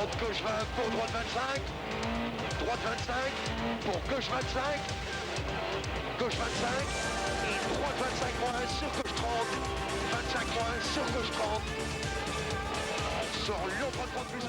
30, gauche 20 pour droite 25. Droite 25 pour gauche 25. Gauche 25. Et droite 25 moins sur gauche 30. 25 moins sur gauche 30. Sur Lyon 30 plus.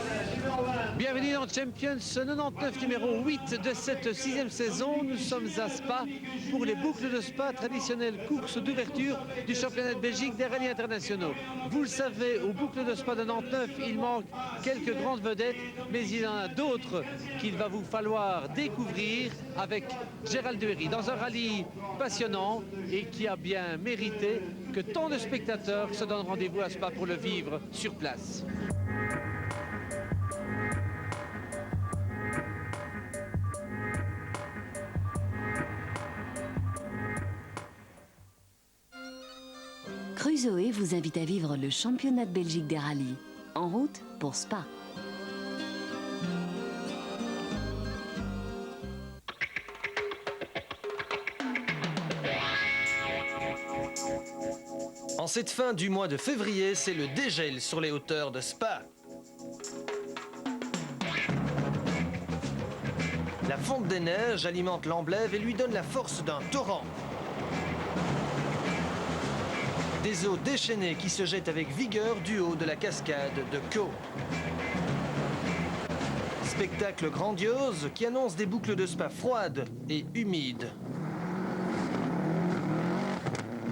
Bienvenue dans Champions 99 numéro 8 de cette 6e saison. Nous sommes à Spa pour les boucles de Spa, traditionnelle course d'ouverture du championnat de Belgique des rallyes internationaux. Vous le savez, aux boucles de Spa de 99, il manque quelques grandes vedettes, mais il y en a d'autres qu'il va vous falloir découvrir avec Gérald de Héry dans un rallye passionnant et qui a bien mérité que tant de spectateurs se donnent rendez-vous à Spa pour le vivre sur place. Crusoe vous invite à vivre le championnat de Belgique des rallyes. En route pour Spa. En cette fin du mois de février, c'est le dégel sur les hauteurs de Spa. La fonte des neiges alimente l'Amblève et lui donne la force d'un torrent. Des eaux déchaînées qui se jettent avec vigueur du haut de la cascade de Caux. Spectacle grandiose qui annonce des boucles de Spa froides et humides.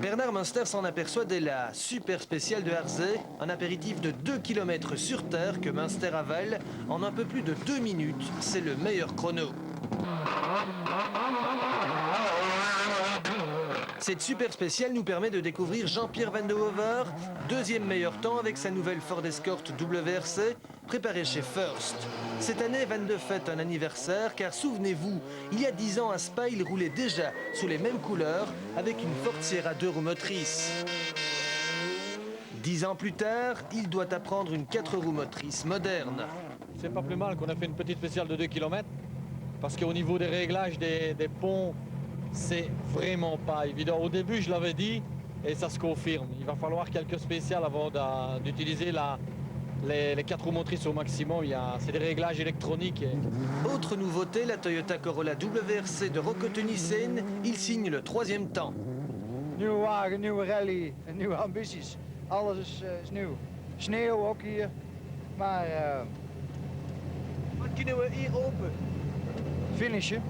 Bernard Munster s'en aperçoit dès la super spéciale de Harzé, un apéritif de 2 km sur terre que Munster avale en un peu plus de 2 minutes. C'est le meilleur chrono. Cette super spéciale nous permet de découvrir Jean-Pierre Van de Hover, deuxième meilleur temps avec sa nouvelle Ford Escort WRC, préparée chez First. Cette année, Van de fête un anniversaire, car souvenez-vous, il y a 10 ans à Spa, il roulait déjà sous les mêmes couleurs avec une Ford Sierra 2 roues motrices. 10 ans plus tard, il doit apprendre une 4 roues motrices moderne. C'est pas plus mal qu'on a fait une petite spéciale de 2 km, parce qu'au niveau des réglages des ponts, c'est vraiment pas évident. Au début, je l'avais dit, et ça se confirme. Il va falloir quelques spéciales avant d'utiliser les 4 roues motrices au maximum. C'est des réglages électroniques. Autre nouveauté, la Toyota Corolla WRC de Rocco Tunissen. Il signe le 3e temps. Nieuwe wagen, nieuwe rally en nieuwe ambities. Alles is nieuw. Sneeuw ook hier. Maar wat kunnen we hier open? finishen.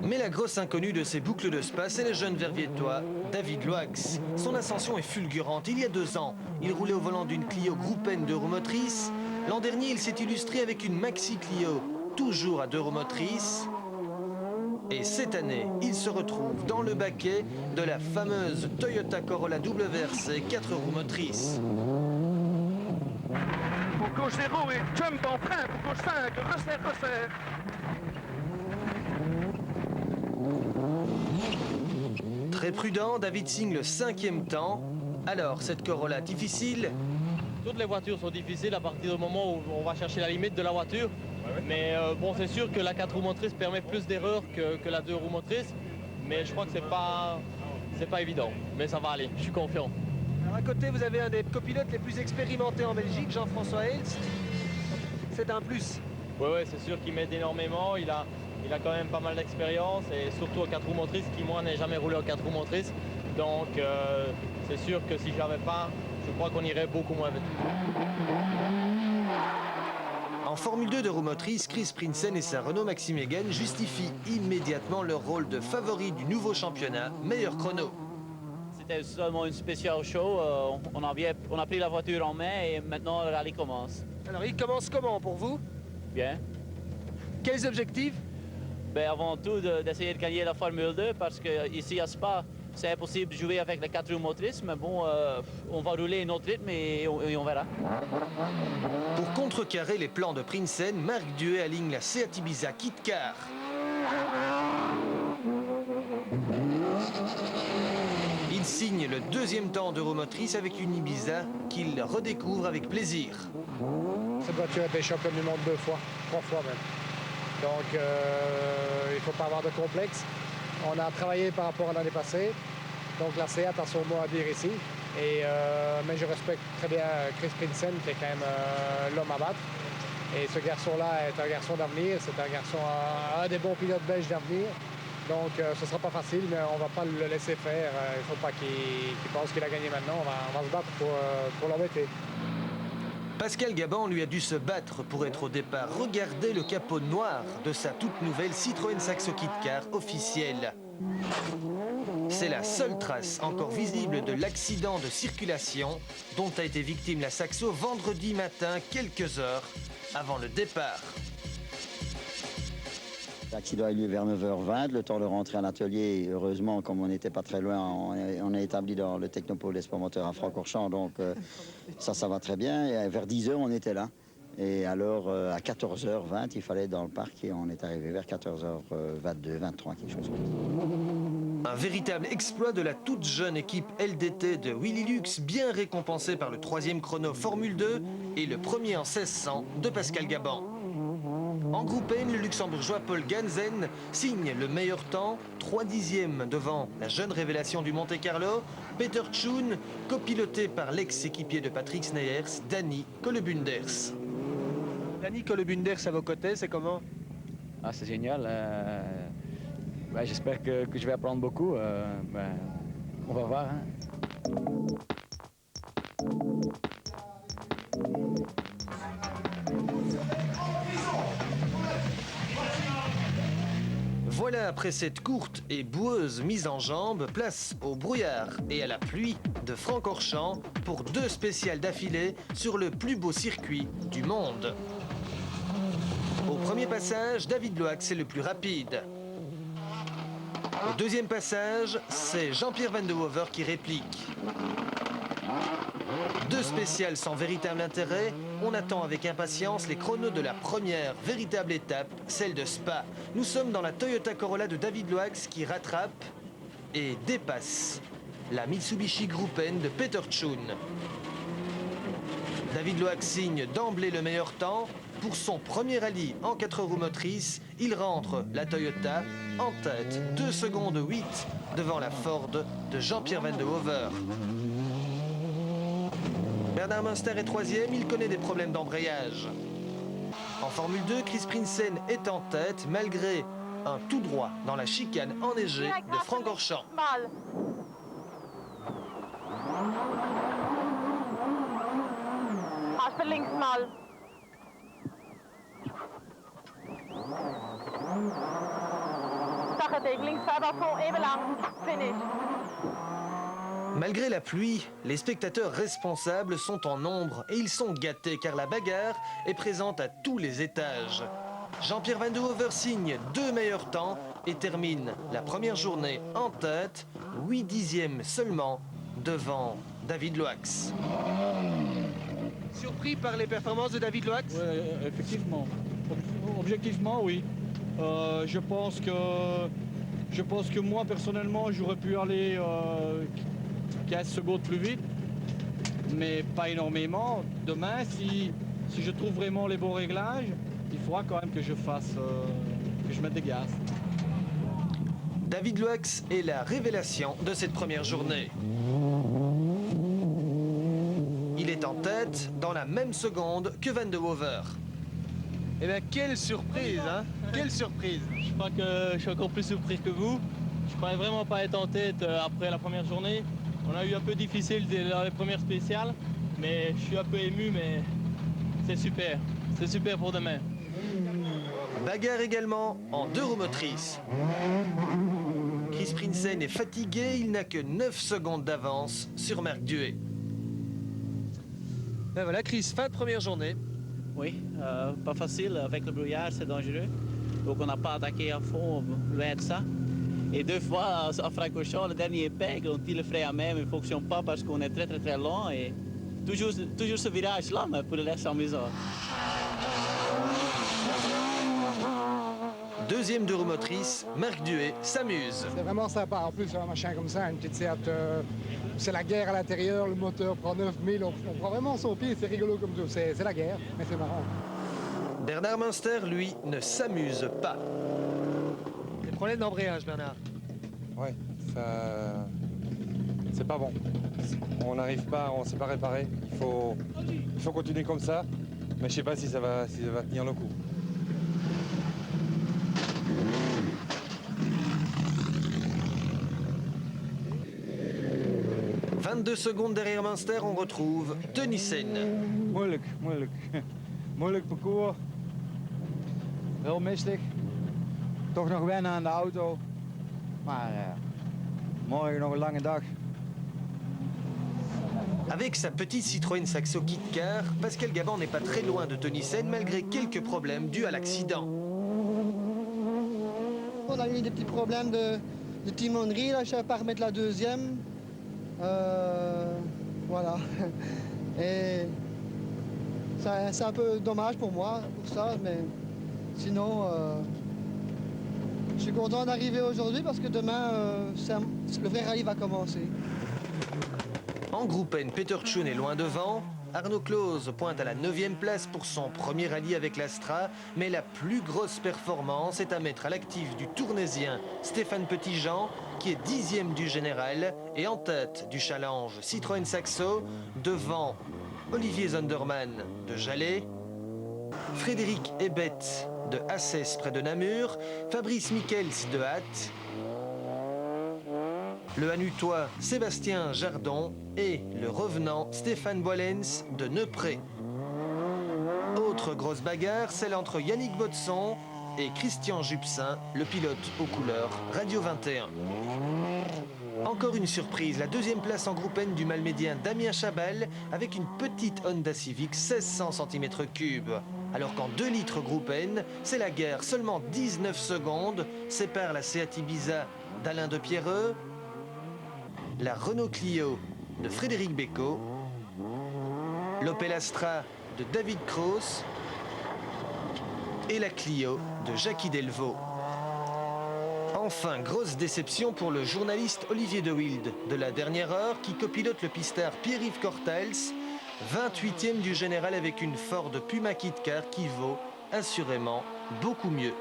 Mais la grosse inconnue de ces boucles de Spa, c'est le jeune verviétois, David Loax. Son ascension est fulgurante. Il y a 2 ans, il roulait au volant d'une Clio Groupe N 2 roues motrices. L'an dernier, il s'est illustré avec une Maxi Clio, toujours à 2 roues motrices. Et cette année, il se retrouve dans le baquet de la fameuse Toyota Corolla WRC 4 roues motrices. Pour gauche 0 et jump en frein pour gauche 5, resserre. Très prudent, David signe le 5e temps. Alors, cette Corolla difficile? Toutes les voitures sont difficiles à partir du moment où on va chercher la limite de la voiture. Mais bon, c'est sûr que la 4 roues motrices permet plus d'erreurs que la 2 roues motrices. Mais je crois que c'est pas évident. Mais ça va aller, je suis confiant. Alors à côté, vous avez un des copilotes les plus expérimentés en Belgique, Jean-François Hels. C'est un plus. Oui, c'est sûr qu'il m'aide énormément. Il a quand même pas mal d'expérience et surtout aux 4 roues motrices qui, moi, n'ai jamais roulé aux 4 roues motrices. Donc, c'est sûr que si je l'avais pas, je crois qu'on irait beaucoup moins vite. En Formule 2 de roues motrices, Chris Prinsen et sa Renault Maxi Mégane justifient immédiatement leur rôle de favori du nouveau championnat, meilleur chrono. C'était seulement une spéciale show. On a pris la voiture en main et maintenant le rallye commence. Alors, il commence comment pour vous? Bien. Quels objectifs? Ben, avant tout, d'essayer de gagner la Formule 2 parce qu'ici à Spa, c'est impossible de jouer avec les 4 roues motrices. Mais bon, on va rouler notre rythme et on verra. Pour contrecarrer les plans de Prinsen, Marc Duet aligne la Seat Ibiza Kit Car. Il signe le 2e temps d'Euromotrice avec une Ibiza qu'il redécouvre avec plaisir. Cette voiture a été championne du monde 2 fois, 3 fois même. Donc il ne faut pas avoir de complexe. On a travaillé par rapport à l'année passée. Donc la Seat a son mot à dire ici. Mais je respecte très bien Chris Prinsen, qui est quand même l'homme à battre. Et ce garçon-là est un garçon d'avenir, c'est un garçon, un des bons pilotes belges d'avenir. Donc ce ne sera pas facile, mais on ne va pas le laisser faire. Il ne faut pas qu'il pense qu'il a gagné maintenant. On va se battre pour l'embêter. Pascal Gabon lui a dû se battre pour être au départ. Regardez le capot noir de sa toute nouvelle Citroën Saxo Kit Car officielle. C'est la seule trace encore visible de l'accident de circulation dont a été victime la Saxo vendredi matin, quelques heures avant le départ. L'accident a eu lieu vers 9h20, le temps de rentrer à l'atelier. Heureusement, comme on n'était pas très loin, on est établi dans le technopôle des sports moteurs à Francorchamps, donc ça va très bien. Et vers 10h, on était là. Et alors, à 14h20, il fallait être dans le parc et on est arrivé vers 14h22, 23, quelque chose comme ça. Un véritable exploit de la toute jeune équipe LDT de Willy Lux, bien récompensée par le 3e chrono Formule 2 et le premier en 1600 de Pascal Gabon. En groupe N, le luxembourgeois Paul Ganzen signe le meilleur temps, 3 dixièmes devant la jeune révélation du Monte-Carlo, Peter Schoen, copiloté par l'ex-équipier de Patrick Sneyers, Danny Kolebunders. Danny Kolebunders à vos côtés, c'est comment? Ah, c'est génial. J'espère que je vais apprendre beaucoup. On va voir. Hein. Voilà, après cette courte et boueuse mise en jambe, place au brouillard et à la pluie de Francorchamps pour 2 spéciales d'affilée sur le plus beau circuit du monde. Au premier passage, David Loax est le plus rapide. Au deuxième passage, c'est Jean-Pierre Van de Hoever qui réplique. 2 spéciales sans véritable intérêt, on attend avec impatience les chronos de la première véritable étape, celle de Spa. Nous sommes dans la Toyota Corolla de David Loax qui rattrape et dépasse la Mitsubishi Group N de Peter Schoen. David Loax signe d'emblée le meilleur temps. Pour son premier rallye en 4 roues motrices, il rentre la Toyota en tête, 2 secondes 8 devant la Ford de Jean-Pierre Van de Hoever. Bernard Munster est 3e, il connaît des problèmes d'embrayage. En Formule 2, Chris Prinsen est en tête malgré un tout droit dans la chicane enneigée de Francorchamps. Links mal. Zag het even, links verder, even lang, finish. Malgré la pluie, les spectateurs responsables sont en nombre et ils sont gâtés car la bagarre est présente à tous les étages. Jean-Pierre Van de Hoever signe 2 meilleurs temps et termine la première journée en tête, 8 dixièmes seulement devant David Loax. Surpris par les performances de David Loax? Oui, effectivement. Objectivement, oui. Je pense que moi, personnellement, j'aurais pu aller 15 secondes plus vite, mais pas énormément. Demain, si je trouve vraiment les bons réglages, il faudra quand même que je mette des gaz. David Loax est la révélation de cette première journée. Il est en tête dans la même seconde que Van de Hoever. Eh bien, quelle surprise, hein? Quelle surprise! Je crois que je suis encore plus surpris que vous. Je ne croyais vraiment pas être en tête après la première journée. On a eu un peu difficile dans les premières spéciales, mais je suis un peu ému, mais c'est super. C'est super pour demain. Bagarre également en 2 roues motrices. Chris Prinsen est fatigué, il n'a que 9 secondes d'avance sur Marc Duet. Ben voilà, Chris, fin de première journée. Oui, pas facile avec le brouillard, c'est dangereux. Donc on n'a pas attaqué à fond, loin de ça. Et 2 fois à Francorchamps, le dernier peg, on tire le frein à main, mais il ne fonctionne pas parce qu'on est très très lent. Et toujours ce virage-là, mais pour le reste, c'est amusant. 2e 2 roues motrices, Marc Duet s'amuse. C'est vraiment sympa. En plus, un machin comme ça, une petite Seat, c'est la guerre à l'intérieur, le moteur prend 9000, on prend vraiment son pied, c'est rigolo comme tout. C'est la guerre, mais c'est marrant. Bernard Munster, lui, ne s'amuse pas. Des problèmes d'embrayage, Bernard. Ouais, ça... c'est pas bon. On n'arrive pas, on ne sait pas réparer. Il faut continuer comme ça. Mais je sais pas si ça va tenir le coup. « 22 secondes derrière Munster, on retrouve Teunissen. Moeilijk. Moeilijk parcours. Heel mistig. Toch nog wennen aan de auto. Maar morgen nog een lange dag. Avec sa petite Citroën Saxo Kit-Car, Pascal Gabon n'est pas très loin de Teunissen malgré quelques problèmes dus à l'accident. On a eu des petits problèmes de timonerie, là, je ne savais pas remettre la deuxième. Voilà. Et c'est un peu dommage pour moi, pour ça, mais sinon, je suis content d'arriver aujourd'hui parce que demain, le vrai rallye va commencer. En Groupe N, Peter Tschun est loin devant. Arnaud Close pointe à la 9e place pour son premier rallye avec l'Astra, mais la plus grosse performance est à mettre à l'actif du Tournaisien Stéphane Petitjean, qui est 10e du général et en tête du challenge Citroën Saxo, devant Olivier Zonderman de Jalais, Frédéric Ebet de Assès près de Namur, Fabrice Michels de Hatt, le Hanutois Sébastien Jardon et le revenant Stéphane Boilens de Neupré. Autre grosse bagarre, celle entre Yannick Botson et Christian Jupsin, le pilote aux couleurs Radio 21. Encore une surprise, la 2e place en Groupe N du Malmédien Damien Chabal avec une petite Honda Civic 1600 cm3. Alors qu'en 2 litres Groupe N, c'est la guerre. Seulement 19 secondes séparent la Seat Ibiza d'Alain de Pierreux, la Renault Clio de Frédéric Bécaud, l'Opel Astra de David Cross et la Clio de Jackie Delvaux. Enfin, grosse déception pour le journaliste Olivier De Wilde de la dernière heure qui copilote le pistard Pierre-Yves Cortals, 28e du général avec une Ford Puma Kit-Car qui vaut assurément beaucoup mieux.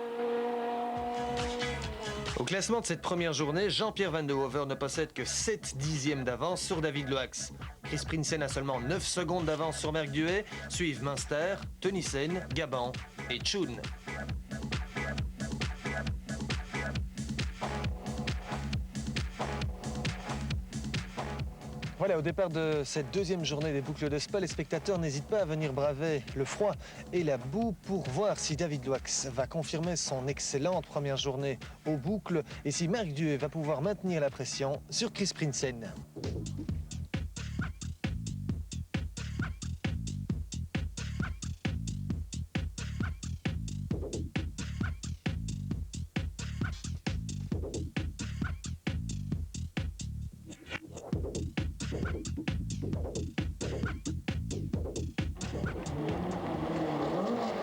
Au classement de cette première journée, Jean-Pierre Van de Hoever ne possède que 7 dixièmes d'avance sur David Loax. Chris Prinsen a seulement 9 secondes d'avance sur Marc Duet, suivent Munster, Teunissen, Gabon et Tschun. Voilà, au départ de cette 2e journée des boucles de Spa, les spectateurs n'hésitent pas à venir braver le froid et la boue pour voir si David Loax va confirmer son excellente première journée aux boucles et si Marc Duet va pouvoir maintenir la pression sur Chris Prinsen.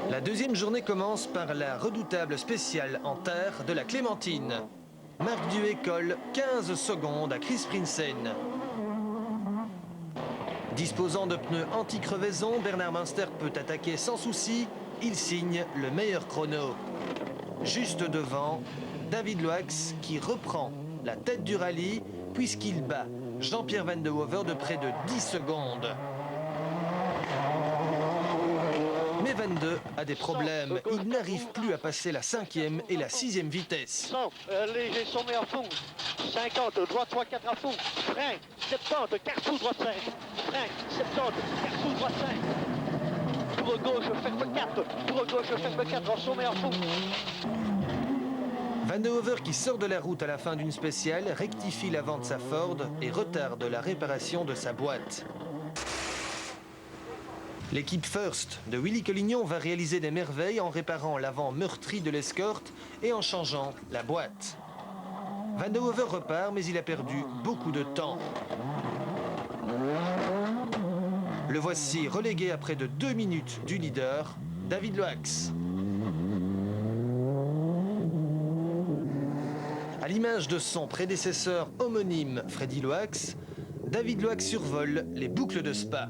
La 2e journée commence par la redoutable spéciale en terre de la Clémentine. Marc Duet colle 15 secondes à Chris Prinsen. Disposant de pneus anti-crevaison, Bernard Munster peut attaquer sans souci. Il signe le meilleur chrono. Juste devant, David Loax qui reprend la tête du rallye puisqu'il bat Jean-Pierre Van de Hoever de près de 10 secondes. Mais Van de a des problèmes. Il n'arrive plus à passer la 5e et la 6e vitesse. Léger sommet à fond. 50, droite 3, 4 à fond. Frein, 70, carrefour droite 5. Frein, 70, carrefour droite 5. Pour gauche, ferme 4. Pour gauche, ferme 4, en sommet à fond. Van de Hoever qui sort de la route à la fin d'une spéciale, rectifie l'avant de sa Ford et retarde la réparation de sa boîte. L'équipe First de Willy Collignon va réaliser des merveilles en réparant l'avant meurtri de l'escorte et en changeant la boîte. Van de Hoever repart, mais il a perdu beaucoup de temps. Le voici relégué à près de 2 minutes du leader, David Loax. À l'image de son prédécesseur homonyme, Freddy Loax, David Loax survole les boucles de Spa.